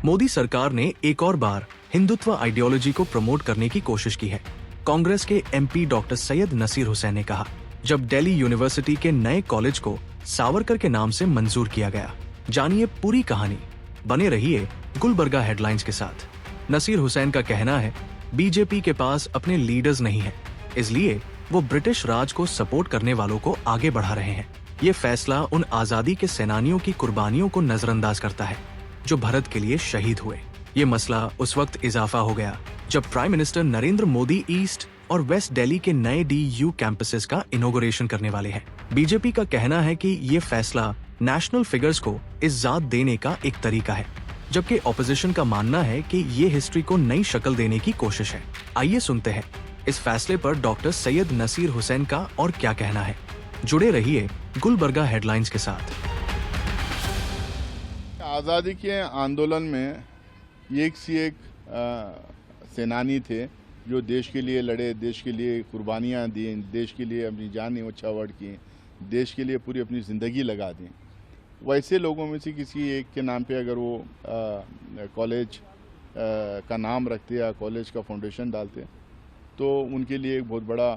मोदी सरकार ने एक और बार हिंदुत्व आइडियोलॉजी को प्रमोट करने की कोशिश की है। कांग्रेस के एमपी डॉक्टर सैयद नसीर हुसैन ने कहा, जब दिल्ली यूनिवर्सिटी के नए कॉलेज को सावरकर के नाम से मंजूर किया गया। जानिए पूरी कहानी, बने रहिए गुलबर्गा हेडलाइंस के साथ। नसीर हुसैन का कहना है, बीजेपी के पास अपने लीडर्स नहीं है, इसलिए वो ब्रिटिश राज को सपोर्ट करने वालों को आगे बढ़ा रहे हैं। ये फैसला उन आजादी के सेनानियों की कुर्बानियों को नजरअंदाज करता है जो भारत के लिए शहीद हुए। ये मसला उस वक्त इजाफा हो गया जब prime minister Narendra Modi east और वेस्ट दिल्ली के नए DU कैंपसेस का इनॉग्रेशन करने वाले हैं। बीजेपी का कहना है कि ये फैसला नेशनल फिगर्स को इज्जत देने का एक तरीका है, जबकि ऑपोजिशन का मानना है कि ये हिस्ट्री को नई शक्ल देने की कोशिश है। आइए सुनते हैं इस फैसले पर डॉक्टर सैयद नसीर हुसैन का और क्या कहना है। जुड़े रहिए गुलबर्गा हेडलाइंस के साथ। आज़ादी के आंदोलन में एक से एक सेनानी थे जो देश के लिए लड़े, देश के लिए कुर्बानियाँ दी, देश के लिए अपनी जान न्यौछावर की, देश के लिए पूरी अपनी ज़िंदगी लगा दी। वैसे लोगों में से किसी एक के नाम पे अगर वो कॉलेज का नाम रखते या कॉलेज का फाउंडेशन डालते तो उनके लिए एक बहुत बड़ा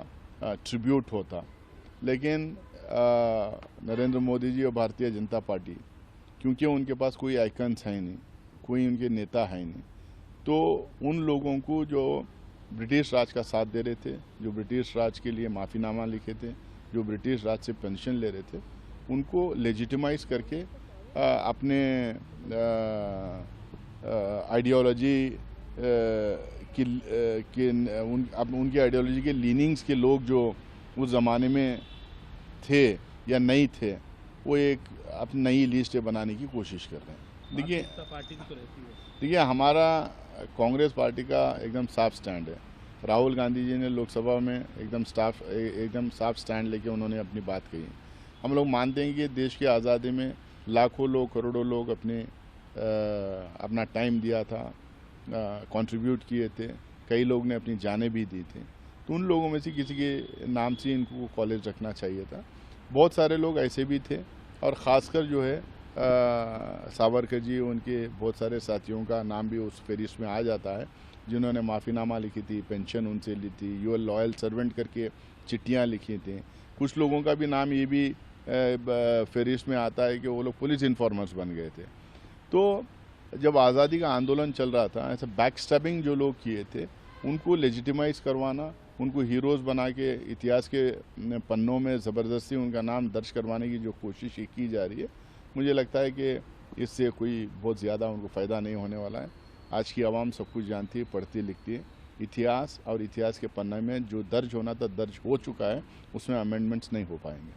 ट्रिब्यूट होता। लेकिन नरेंद्र मोदी जी और भारतीय जनता पार्टी, क्योंकि उनके पास कोई आइकन्स है नहीं, कोई उनके नेता है नहीं, तो उन लोगों को जो ब्रिटिश राज का साथ दे रहे थे, जो ब्रिटिश राज के लिए माफ़ीनामा लिखे थे, जो ब्रिटिश राज से पेंशन ले रहे थे, उनको लेजिटिमाइज करके अपने आइडियोलॉजी उनकी आइडियोलॉजी के लीनिंग्स के लोग जो उस ज़माने में थे या नहीं थे, वो एक अपनी नई लिस्ट बनाने की कोशिश कर रहे हैं। देखिए हमारा कांग्रेस पार्टी का एकदम साफ स्टैंड है। राहुल गांधी जी ने लोकसभा में एकदम साफ स्टैंड लेके उन्होंने अपनी बात कही। हम लोग मानते हैं कि देश की आज़ादी में लाखों लोग, करोड़ों लोग अपना टाइम दिया था, कंट्रीब्यूट किए थे, कई लोग ने अपनी जानें भी दी थी। तो उन लोगों में से किसी के नाम से इनको कॉलेज रखना चाहिए था। बहुत सारे लोग ऐसे भी थे और ख़ासकर जो है सावरकर जी, उनके बहुत सारे साथियों का नाम भी उस फहरिस्त में आ जाता है जिन्होंने माफ़ीनामा लिखी थी, पेंशन उनसे ली थी, यू आर लॉयल सर्वेंट करके चिट्ठियाँ लिखी थी। कुछ लोगों का भी नाम ये भी फहरिस्त में आता है कि वो लोग पुलिस इन्फॉर्मर्स बन गए थे। तो जब आज़ादी का आंदोलन चल रहा था, ऐसा बैकस्टैबिंग जो लोग किए थे उनको लेजिटिमाइज करवाना, उनको हीरोज़ बना के इतिहास के पन्नों में ज़बरदस्ती उनका नाम दर्ज करवाने की जो कोशिश की जा रही है, मुझे लगता है कि इससे कोई बहुत ज़्यादा उनको फ़ायदा नहीं होने वाला है। आज की आवाम सब कुछ जानती है, पढ़ती लिखती है। इतिहास और इतिहास के पन्ने में जो दर्ज होना था दर्ज हो चुका है, उसमें अमेंडमेंट्स नहीं हो पाएंगे।